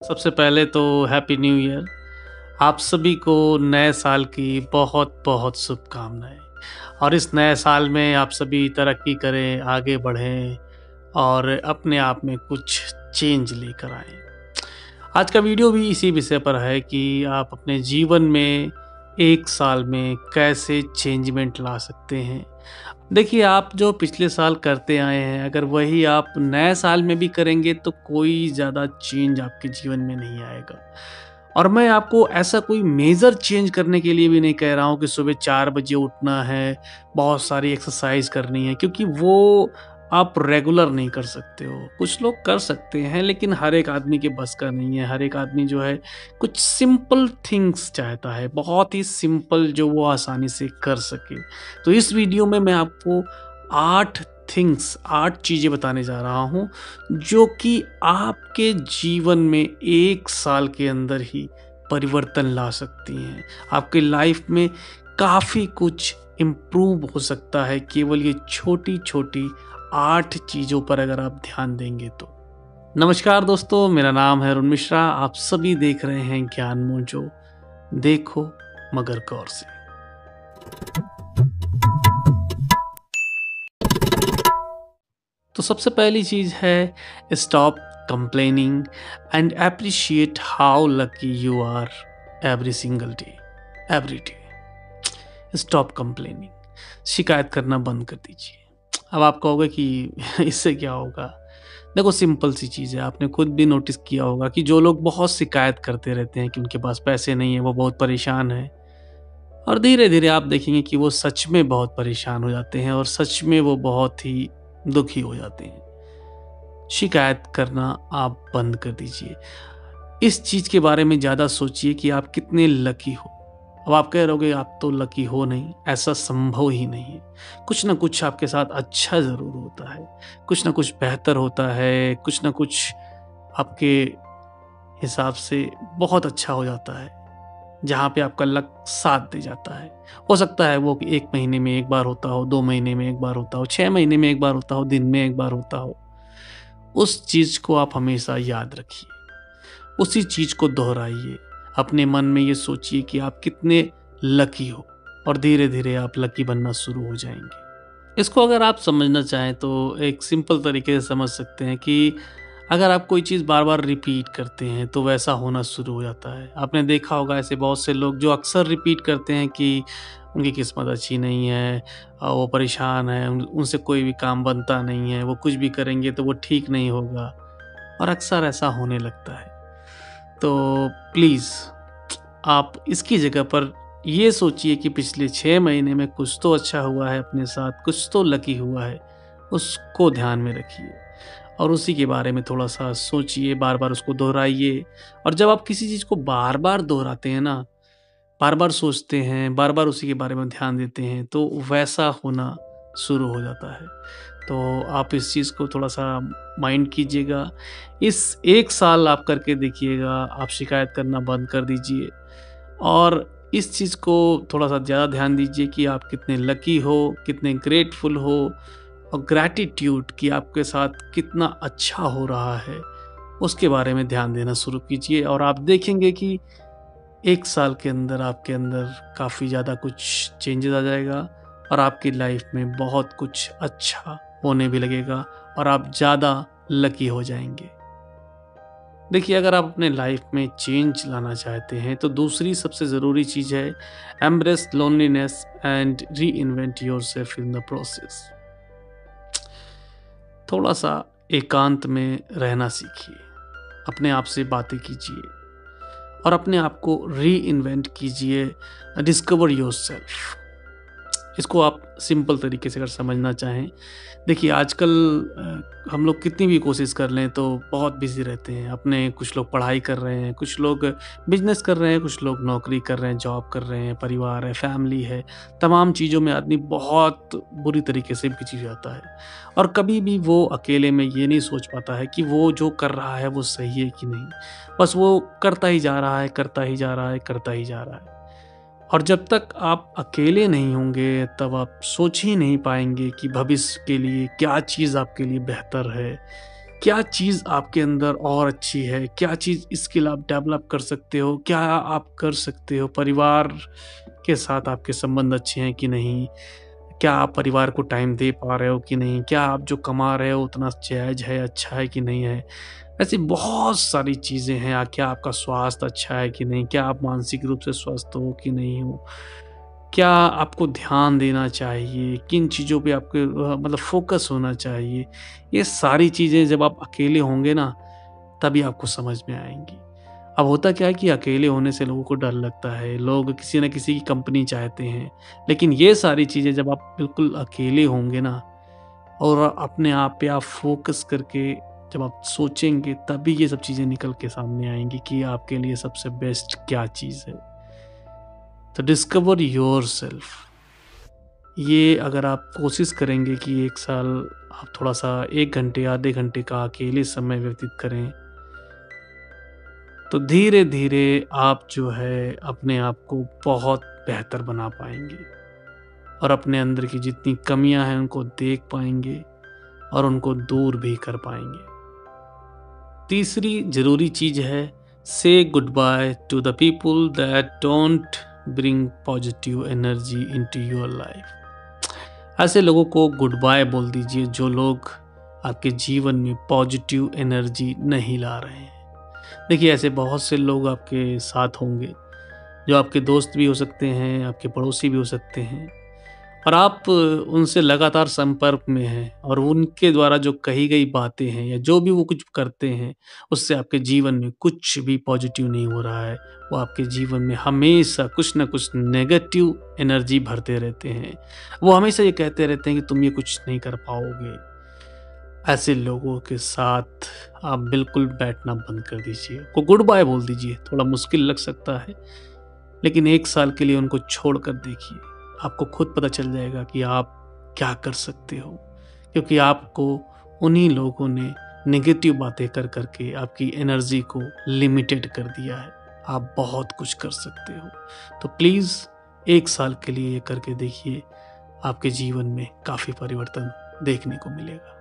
सबसे पहले तो हैप्पी न्यू ईयर। आप सभी को नए साल की बहुत बहुत शुभकामनाएं। और इस नए साल में आप सभी तरक्की करें, आगे बढ़ें और अपने आप में कुछ चेंज लेकर आएं। आज का वीडियो भी इसी विषय पर है कि आप अपने जीवन में एक साल में कैसे चेंजमेंट ला सकते हैं। देखिए, आप जो पिछले साल करते आए हैं, अगर वही आप नए साल में भी करेंगे तो कोई ज़्यादा चेंज आपके जीवन में नहीं आएगा। और मैं आपको ऐसा कोई मेजर चेंज करने के लिए भी नहीं कह रहा हूँ कि सुबह 4 बजे उठना है, बहुत सारी एक्सरसाइज करनी है, क्योंकि वो आप रेगुलर नहीं कर सकते हो। कुछ लोग कर सकते हैं लेकिन हर एक आदमी के बस का नहीं है। हर एक आदमी जो है कुछ सिंपल थिंग्स चाहता है, बहुत ही सिंपल, जो वो आसानी से कर सके। तो इस वीडियो में मैं आपको 8 चीज़ें बताने जा रहा हूँ जो कि आपके जीवन में एक साल के अंदर ही परिवर्तन ला सकती हैं। आपके लाइफ में काफ़ी कुछ इम्प्रूव हो सकता है केवल ये छोटी छोटी 8 चीज़ों पर अगर आप ध्यान देंगे तो। नमस्कार दोस्तों, मेरा नाम है अरुण मिश्रा। आप सभी देख रहे हैं ज्ञान मोजो। देखो मगर गौर से। तो सबसे पहली चीज़ है, stop complaining and appreciate how lucky you are every single day, every day. Stop complaining, शिकायत करना बंद कर दीजिए। अब आप कहोगे कि इससे क्या होगा? देखो, सिंपल सी चीज़ है। आपने खुद भी नोटिस किया होगा कि जो लोग बहुत शिकायत करते रहते हैं कि उनके पास पैसे नहीं है, वो बहुत परेशान है, और धीरे धीरे आप देखेंगे कि वो सच में बहुत परेशान हो जाते हैं और सच में वो बहुत ही दुखी हो जाते हैं। शिकायत करना आप बंद कर दीजिए। इस चीज़ के बारे में ज़्यादा सोचिए कि आप कितने लकी हो। अब आप कह रहोगे आप तो लकी हो नहीं, ऐसा संभव ही नहीं है। कुछ ना कुछ आपके साथ अच्छा ज़रूर होता है, कुछ ना कुछ बेहतर होता है, कुछ ना कुछ आपके हिसाब से बहुत अच्छा हो जाता है, जहाँ पे आपका लक साथ दे जाता है। हो सकता है वो कि 1 महीने में 1 बार होता हो, 2 महीने में 1 बार होता हो, 6 महीने में 1 बार होता हो, दिन में 1 बार होता हो। उस चीज़ को आप हमेशा याद रखिए, उसी चीज़ को दोहराइए। अपने मन में ये सोचिए कि आप कितने लकी हो और धीरे धीरे आप लकी बनना शुरू हो जाएंगे। इसको अगर आप समझना चाहें तो एक सिंपल तरीके से समझ सकते हैं कि अगर आप कोई चीज़ बार बार रिपीट करते हैं तो वैसा होना शुरू हो जाता है। आपने देखा होगा ऐसे बहुत से लोग जो अक्सर रिपीट करते हैं कि उनकी किस्मत अच्छी नहीं है, वो परेशान है, उनसे कोई भी काम बनता नहीं है, वो कुछ भी करेंगे तो वो ठीक नहीं होगा, और अक्सर ऐसा होने लगता है। तो प्लीज़ आप इसकी जगह पर ये सोचिए कि पिछले 6 महीने में कुछ तो अच्छा हुआ है अपने साथ, कुछ तो लकी हुआ है, उसको ध्यान में रखिए और उसी के बारे में थोड़ा-सा सोचिए, बार-बार उसको दोहराइए। और जब आप किसी चीज़ को बार-बार दोहराते हैं ना, बार-बार सोचते हैं, बार-बार उसी के बारे में ध्यान देते हैं, तो वैसा होना शुरू हो जाता है। तो आप इस चीज़ को थोड़ा-सा माइंड कीजिएगा। इस 1 साल आप करके देखिएगा, आप शिकायत करना बंद कर दीजिए और इस चीज़ को थोड़ा-सा ज़्यादा ध्यान दीजिए कि आप कितने लकी हो, कितने ग्रेटफुल हो, और ग्रैटिट्यूड कि आपके साथ कितना अच्छा हो रहा है, उसके बारे में ध्यान देना शुरू कीजिए और आप देखेंगे कि 1 साल के अंदर आपके अंदर काफ़ी ज़्यादा कुछ चेंजेस आ जाएगा और आपकी लाइफ में बहुत कुछ अच्छा होने भी लगेगा और आप ज़्यादा लकी हो जाएंगे। देखिए, अगर आप अपने लाइफ में चेंज लाना चाहते हैं तो दूसरी सबसे ज़रूरी चीज़ है, embrace loneliness and re invent yourself in the process. थोड़ा सा एकांत में रहना सीखिए, अपने आप से बातें कीजिए और अपने आप को री इन्वेंट कीजिए। डिस्कवर योरसेल्फ, इसको आप सिंपल तरीके से अगर समझना चाहें, देखिए आजकल हम लोग कितनी भी कोशिश कर लें तो बहुत बिज़ी रहते हैं अपने। कुछ लोग पढ़ाई कर रहे हैं, कुछ लोग बिजनेस कर रहे हैं, कुछ लोग नौकरी कर रहे हैं, जॉब कर रहे हैं, परिवार है, फैमिली है, तमाम चीज़ों में आदमी बहुत बुरी तरीके से बिजी जाता है और कभी भी वो अकेले में ये नहीं सोच पाता है कि वो जो कर रहा है वो सही है कि नहीं। बस वो करता ही जा रहा है, करता ही जा रहा है, करता ही जा रहा है। और जब तक आप अकेले नहीं होंगे तब आप सोच ही नहीं पाएंगे कि भविष्य के लिए क्या चीज़ आपके लिए बेहतर है, क्या चीज़ आपके अंदर और अच्छी है, क्या चीज़ स्किल आप डेवलप कर सकते हो, क्या आप कर सकते हो, परिवार के साथ आपके संबंध अच्छे हैं कि नहीं, क्या आप परिवार को टाइम दे पा रहे हो कि नहीं, क्या आप जो कमा रहे हो उतना जायज़ है, अच्छा है कि नहीं है। ऐसी बहुत सारी चीज़ें हैं, क्या आपका स्वास्थ्य अच्छा है कि नहीं, क्या आप मानसिक रूप से स्वस्थ हो कि नहीं हो, क्या आपको ध्यान देना चाहिए, किन चीज़ों पे आपके मतलब फ़ोकस होना चाहिए। ये सारी चीज़ें जब आप अकेले होंगे ना, तभी आपको समझ में आएँगी। अब होता क्या है कि अकेले होने से लोगों को डर लगता है, लोग किसी न किसी की कंपनी चाहते हैं। लेकिन ये सारी चीज़ें जब आप बिल्कुल अकेले होंगे ना और अपने आप पे आप फ़ोकस करके जब आप सोचेंगे, तभी ये सब चीज़ें निकल के सामने आएँगी कि आपके लिए सबसे बेस्ट क्या चीज़ है। तो डिस्कवर योरसेल्फ, ये अगर आप कोशिश करेंगे कि 1 साल आप थोड़ा-सा 1 घंटे, आधे घंटे का अकेले समय व्यतीत करें, तो धीरे-धीरे आप जो है अपने आप को बहुत बेहतर बना पाएँगे और अपने अंदर की जितनी कमियाँ हैं उनको देख पाएँगे और उनको दूर भी कर पाएँगे। तीसरी ज़रूरी चीज़ है, से good by two the people that don't bring positive energy into your life. ऐसे लोगों को गुड बाय बोल दीजिए जो लोग आपके जीवन में पॉजिटिव एनर्जी नहीं ला रहे हैं। देखिए, ऐसे बहुत से लोग आपके साथ होंगे जो आपके दोस्त भी हो सकते हैं, आपके पड़ोसी भी हो सकते हैं और आप उनसे लगातार संपर्क में हैं और उनके द्वारा जो कही गई बातें हैं या जो भी वो कुछ करते हैं, उससे आपके जीवन में कुछ भी पॉजिटिव नहीं हो रहा है। वो आपके जीवन में हमेशा कुछ न कुछ नेगेटिव एनर्जी भरते रहते हैं। वो हमेशा ये कहते रहते हैं कि तुम ये कुछ नहीं कर पाओगे। ऐसे लोगों के साथ आप बिल्कुल बैठना बंद कर दीजिए, को गुड बाय बोल दीजिए। थोड़ा मुश्किल लग सकता है, लेकिन 1 साल के लिए उनको छोड़ कर देखिए। आपको खुद पता चल जाएगा कि आप क्या कर सकते हो, क्योंकि आपको उन्हीं लोगों ने नेगेटिव बातें कर के आपकी एनर्जी को लिमिटेड कर दिया है। आप बहुत कुछ कर सकते हो। तो प्लीज़ 1 साल के लिए ये करके देखिए, आपके जीवन में काफ़ी परिवर्तन देखने को मिलेगा।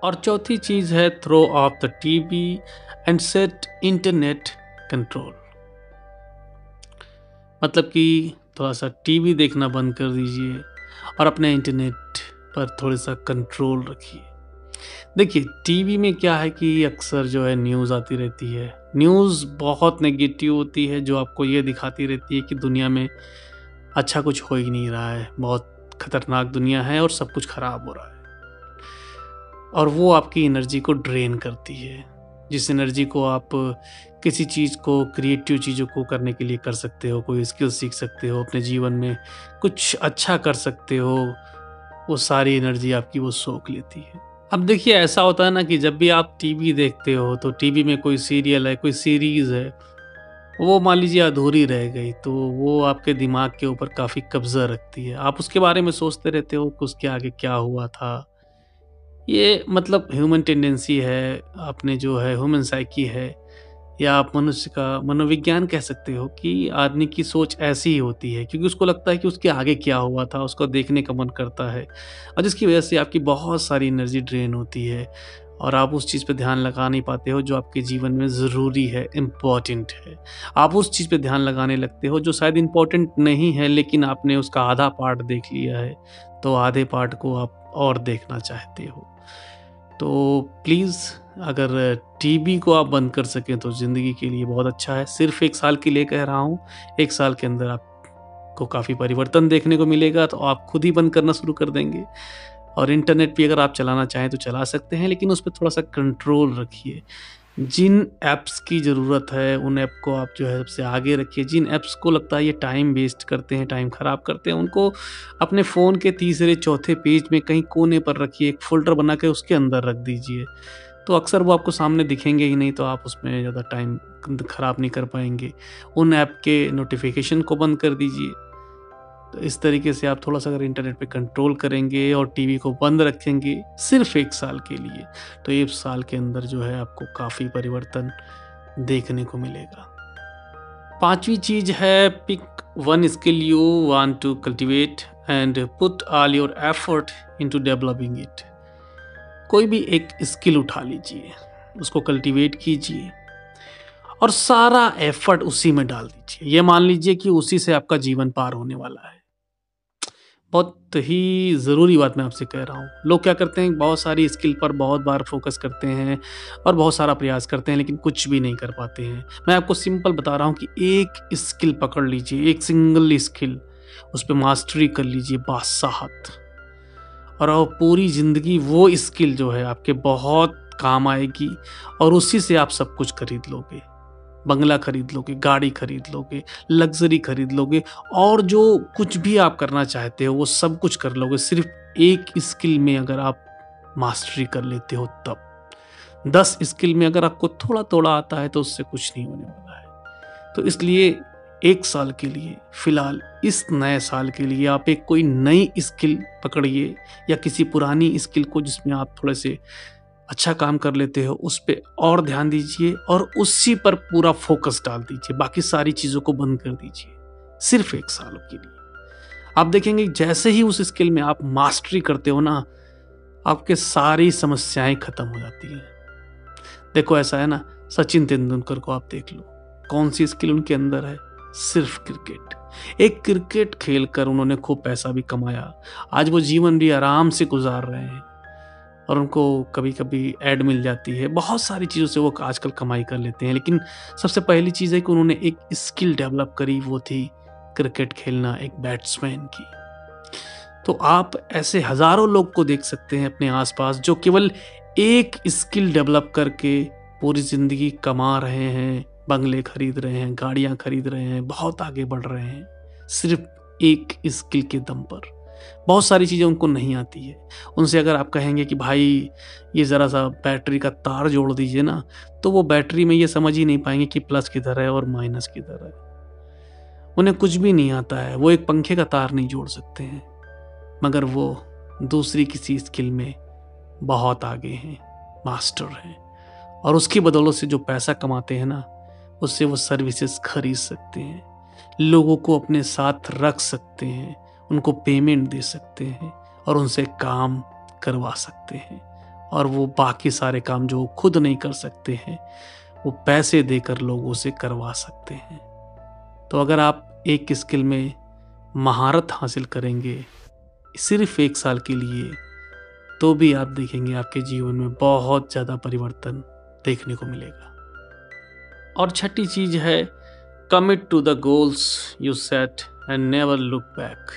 और चौथी चीज़ है, throw off the TV and set internet control. मतलब कि थोड़ा-सा टीवी देखना बंद कर दीजिए और अपने इंटरनेट पर थोड़ा-सा कंट्रोल रखिए। देखिए, टीवी में क्या है कि अक्सर जो है न्यूज़ आती रहती है। न्यूज़ बहुत नेगेटिव होती है, जो आपको ये दिखाती रहती है कि दुनिया में अच्छा कुछ हो ही नहीं रहा है, बहुत खतरनाक दुनिया है और सब कुछ खराब हो रहा है। और वो आपकी एनर्जी को ड्रेन करती है, जिस एनर्जी को आप किसी चीज़ को, क्रिएटिव चीज़ों को करने के लिए कर सकते हो, कोई स्किल सीख सकते हो, अपने जीवन में कुछ अच्छा कर सकते हो, वो सारी एनर्जी आपकी वो सोख लेती है। अब देखिए, ऐसा होता है ना कि जब भी आप टीवी देखते हो तो टीवी में कोई सीरियल है, कोई सीरीज़ है, वो मान लीजिए अधूरी रह गई, तो वो आपके दिमाग के ऊपर काफ़ी कब्ज़ा रखती है। आप उसके बारे में सोचते रहते हो कि उसके आगे क्या हुआ था। ये मतलब ह्यूमन टेंडेंसी है, अपने जो है ह्यूमन साइकी है, या आप मनुष्य का मनोविज्ञान कह सकते हो कि आदमी की सोच ऐसी ही होती है, क्योंकि उसको लगता है कि उसके आगे क्या हुआ था, उसको देखने का मन करता है और जिसकी वजह से आपकी बहुत सारी एनर्जी ड्रेन होती है और आप उस चीज़ पे ध्यान लगा नहीं पाते हो जो आपके जीवन में ज़रूरी है, इम्पॉर्टेंट है। आप उस चीज़ पे ध्यान लगाने लगते हो जो शायद इम्पॉर्टेंट नहीं है, लेकिन आपने उसका आधा पार्ट देख लिया है, तो आधे पार्ट को आप और देखना चाहते हो। तो प्लीज़, अगर टीवी को आप बंद कर सकें तो ज़िंदगी के लिए बहुत अच्छा है। सिर्फ़ 1 साल के लिए कह रहा हूँ, 1 साल के अंदर आपको काफ़ी परिवर्तन देखने को मिलेगा, तो आप खुद ही बंद करना शुरू कर देंगे। और इंटरनेट भी अगर आप चलाना चाहें तो चला सकते हैं, लेकिन उस पे थोड़ा-सा कंट्रोल रखिए। जिन ऐप्स की ज़रूरत है, उन ऐप को आप जो है सबसे आगे रखिए। जिन ऐप्स को लगता है ये टाइम वेस्ट करते हैं, टाइम ख़राब करते हैं, उनको अपने फ़ोन के तीसरे चौथे पेज में कहीं कोने पर रखिए, एक फ़ोल्डर बना के उसके अंदर रख दीजिए। तो अक्सर वो आपको सामने दिखेंगे ही नहीं, तो आप उसमें ज़्यादा टाइम ख़राब नहीं कर पाएँगे। उन ऐप के नोटिफ़िकेशन को बंद कर दीजिए। तो इस तरीके से आप थोड़ा-सा अगर इंटरनेट पे कंट्रोल करेंगे और टीवी को बंद रखेंगे सिर्फ़ 1 साल के लिए, तो 1 साल के अंदर जो है आपको काफ़ी परिवर्तन देखने को मिलेगा। 5वीं चीज़ है, pick one skill you want to cultivate and put all your effort into developing it. कोई भी एक स्किल उठा लीजिए, उसको कल्टीवेट कीजिए और सारा एफर्ट उसी में डाल दीजिए। ये मान लीजिए कि उसी से आपका जीवन पार होने वाला है। बहुत ही ज़रूरी बात मैं आपसे कह रहा हूँ। लोग क्या करते हैं, बहुत सारी स्किल पर बहुत बार फ़ोकस करते हैं और बहुत सारा प्रयास करते हैं, लेकिन कुछ भी नहीं कर पाते हैं। मैं आपको सिंपल बता रहा हूँ कि एक स्किल पकड़ लीजिए, एक सिंगल स्किल, उस पे मास्टरी कर लीजिए बासाहत, और अब पूरी ज़िंदगी वो स्किल जो है आपके बहुत काम आएगी और उसी से आप सब कुछ खरीद लोगे। बंगला खरीद लोगे, गाड़ी खरीद लोगे, लग्ज़री खरीद लोगे और जो कुछ भी आप करना चाहते हो वो सब कुछ कर लोगे। सिर्फ़ एक स्किल में अगर आप मास्टरी कर लेते हो तब। 10 स्किल में अगर आपको थोड़ा-थोड़ा आता है तो उससे कुछ नहीं होने वाला है। तो इसलिए 1 साल के लिए, फ़िलहाल इस नए साल के लिए आप एक कोई नई स्किल पकड़िए या किसी पुरानी स्किल को जिसमें आप थोड़े से अच्छा काम कर लेते हो उस पे और ध्यान दीजिए और उसी पर पूरा फ़ोकस डाल दीजिए। बाकी सारी चीज़ों को बंद कर दीजिए, सिर्फ़ 1 साल के लिए। आप देखेंगे जैसे ही उस स्किल में आप मास्टरी करते हो ना, आपके सारी समस्याएँ खत्म हो जाती हैं। देखो ऐसा है ना, सचिन तेंदुलकर को आप देख लो, कौन-सी स्किल उनके अंदर है? सिर्फ़ क्रिकेट। एक क्रिकेट खेलकर उन्होंने खूब पैसा भी कमाया। आज वो जीवन भी आराम से गुज़ार रहे हैं और उनको कभी-कभी ऐड मिल जाती है। बहुत सारी चीज़ों से वो आजकल कमाई कर लेते हैं। लेकिन सबसे पहली चीज़ है कि उन्होंने एक स्किल डेवलप करी, वो थी क्रिकेट खेलना एक बैट्समैन की। तो आप ऐसे हज़ारों लोग को देख सकते हैं अपने आस-पास जो केवल एक स्किल डेवलप करके पूरी ज़िंदगी कमा रहे हैं, बंगले खरीद रहे हैं, गाड़ियाँ खरीद रहे हैं, बहुत आगे बढ़ रहे हैं, सिर्फ़ एक स्किल के दम पर। बहुत सारी चीज़ें उनको नहीं आती है। उनसे अगर आप कहेंगे कि भाई ये ज़रा-सा बैटरी का तार जोड़ दीजिए ना, तो वो बैटरी में ये समझ ही नहीं पाएँगे कि प्लस किधर है और माइनस किधर है। उन्हें कुछ भी नहीं आता है, वो एक पंखे का तार नहीं जोड़ सकते हैं, मगर वो दूसरी किसी स्किल में बहुत आगे हैं, मास्टर हैं और उसकी बदौलत से जो पैसा कमाते हैं ना, उससे वो सर्विसेज़ खरीद सकते हैं, लोगों को अपने साथ रख सकते हैं, उनको पेमेंट दे सकते हैं और उनसे काम करवा सकते हैं और वो बाकी सारे काम जो वो खुद नहीं कर सकते हैं, वो पैसे देकर लोगों से करवा सकते हैं। तो अगर आप एक स्किल में महारत हासिल करेंगे सिर्फ 1 साल के लिए, तो भी आप देखेंगे आपके जीवन में बहुत ज़्यादा परिवर्तन देखने को मिलेगा। और छठी चीज़ है, commit to the goals you set and never look back.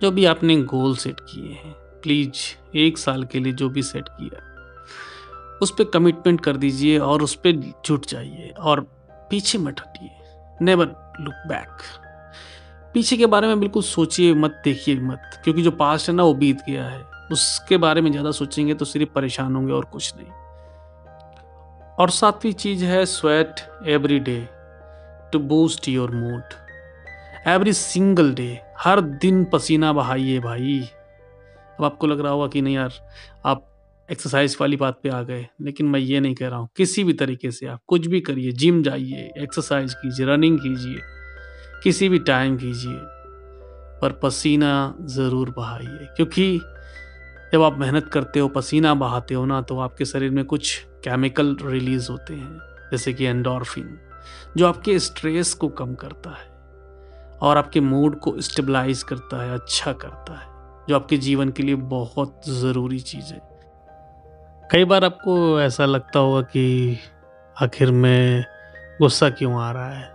जो भी आपने गोल सेट किए हैं, प्लीज़ 1 साल के लिए जो भी सेट किया, उस पे कमिटमेंट कर दीजिए और उस पे जुट जाइए और पीछे मत हटिए। Never look back. पीछे के बारे में बिल्कुल सोचिए मत, देखिए मत, क्योंकि जो पास्ट है ना वो बीत गया है। उसके बारे में ज़्यादा सोचेंगे तो सिर्फ परेशान होंगे और कुछ नहीं। और 7वीं चीज़ है, sweat every day to boost your mood. Every single day, हर दिन पसीना बहाइए भाई। अब आपको लग रहा होगा कि नहीं यार, आप एक्सरसाइज वाली बात पे आ गए, लेकिन मैं ये नहीं कह रहा हूँ। किसी भी तरीके से आप कुछ भी करिए, जिम जाइए, एक्सरसाइज कीजिए, रनिंग कीजिए, किसी भी टाइम कीजिए, पर पसीना ज़रूर बहाइए। क्योंकि जब आप मेहनत करते हो, पसीना बहाते हो ना, तो आपके शरीर में कुछ केमिकल रिलीज़ होते हैं, जैसे कि एंडोर्फिन, जो आपके स्ट्रेस को कम करता है और आपके मूड को स्टेबलाइज करता है, अच्छा करता है, जो आपके जीवन के लिए बहुत ज़रूरी चीज़ है। कई बार आपको ऐसा लगता होगा कि आखिर में गुस्सा क्यों आ रहा है,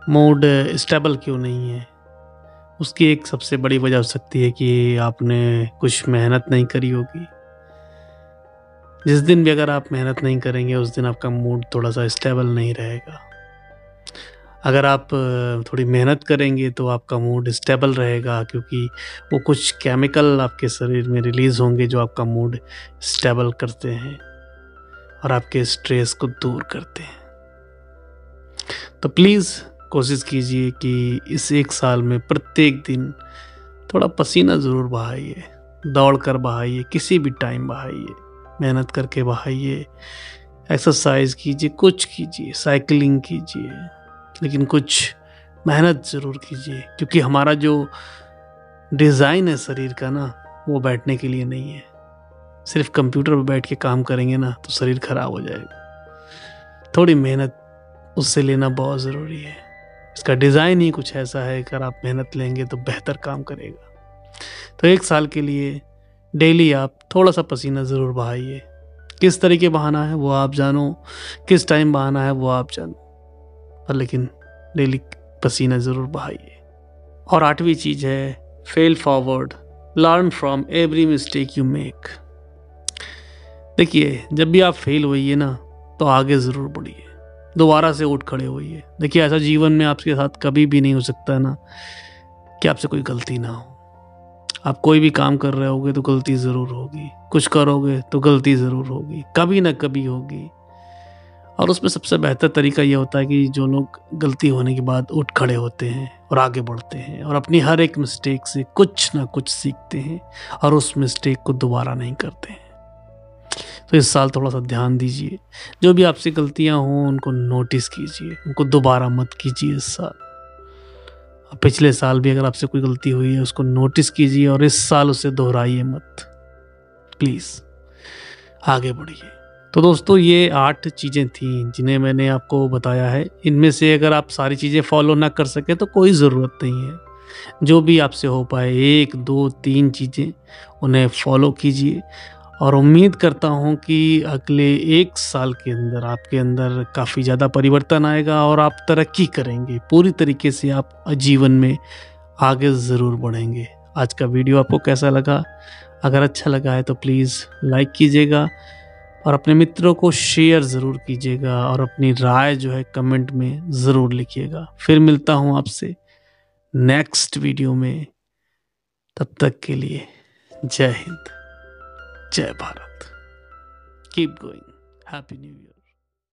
मूड स्टेबल क्यों नहीं है। उसकी एक सबसे बड़ी वजह हो सकती है कि आपने कुछ मेहनत नहीं करी होगी। जिस दिन भी अगर आप मेहनत नहीं करेंगे, उस दिन आपका मूड थोड़ा सा स्टेबल नहीं रहेगा। अगर आप थोड़ी मेहनत करेंगे तो आपका मूड स्टेबल रहेगा, क्योंकि वो कुछ केमिकल आपके शरीर में रिलीज़ होंगे जो आपका मूड स्टेबल करते हैं और आपके स्ट्रेस को दूर करते हैं। तो प्लीज़ कोशिश कीजिए कि इस 1 साल में प्रत्येक दिन थोड़ा पसीना ज़रूर बहाइए, दौड़ कर बहाइए, किसी भी टाइम बहाइए, मेहनत करके बहाइए, एक्सरसाइज कीजिए, कुछ कीजिए, साइकिलिंग कीजिए, लेकिन कुछ मेहनत ज़रूर कीजिए। क्योंकि हमारा जो डिज़ाइन है शरीर का ना, वो बैठने के लिए नहीं है, सिर्फ कंप्यूटर पर बैठ के काम करेंगे ना तो शरीर खराब हो जाएगा। थोड़ी मेहनत उससे लेना बहुत ज़रूरी है। इसका डिज़ाइन ही कुछ ऐसा है, अगर आप मेहनत लेंगे तो बेहतर काम करेगा। तो 1 साल के लिए डेली आप थोड़ा सा पसीना ज़रूर बहाइए। किस तरीके बहाना है वो आप जानो, किस टाइम बहाना है वो आप जानो, पर लेकिन डेली पसीना ज़रूर बहाइए। और 8वीं चीज़ है fail forward, learn from every mistake you make. देखिए, जब भी आप फेल होइए ना तो आगे ज़रूर बढ़िए, दोबारा से उठ खड़े होइए। देखिए, ऐसा जीवन में आपके साथ कभी भी नहीं हो सकता ना कि आपसे कोई गलती ना हो। आप कोई भी काम कर रहे होगे तो गलती ज़रूर होगी, कुछ करोगे तो गलती ज़रूर होगी, कभी ना कभी होगी। और उसमें सबसे बेहतर तरीका ये होता है कि जो लोग गलती होने के बाद उठ खड़े होते हैं और आगे बढ़ते हैं और अपनी हर एक मिस्टेक से कुछ ना कुछ सीखते हैं और उस मिस्टेक को दोबारा नहीं करते हैं। तो इस साल थोड़ा सा ध्यान दीजिए, जो भी आपसे गलतियां हों उनको नोटिस कीजिए, उनको दोबारा मत कीजिए इस साल। पिछले साल भी अगर आपसे कोई गलती हुई है उसको नोटिस कीजिए और इस साल उसे दोहराइए मत, प्लीज़ आगे बढ़िए। तो दोस्तों, ये 8 चीज़ें थी जिन्हें मैंने आपको बताया है। इनमें से अगर आप सारी चीज़ें फॉलो ना कर सके तो कोई ज़रूरत नहीं है। जो भी आपसे हो पाए 1, 2, 3 चीज़ें उन्हें फॉलो कीजिए और उम्मीद करता हूँ कि अगले 1 साल के अंदर आपके अंदर काफ़ी ज़्यादा परिवर्तन आएगा और आप तरक्की करेंगे। पूरी तरीके से आप जीवन में आगे ज़रूर बढ़ेंगे। आज का वीडियो आपको कैसा लगा? अगर अच्छा लगा है तो प्लीज़ लाइक कीजिएगा और अपने मित्रों को शेयर ज़रूर कीजिएगा और अपनी राय जो है कमेंट में ज़रूर लिखिएगा। फिर मिलता हूँ आपसे नेक्स्ट वीडियो में। तब तक के लिए जय हिंद, जय Bharat. Keep going. Happy new year.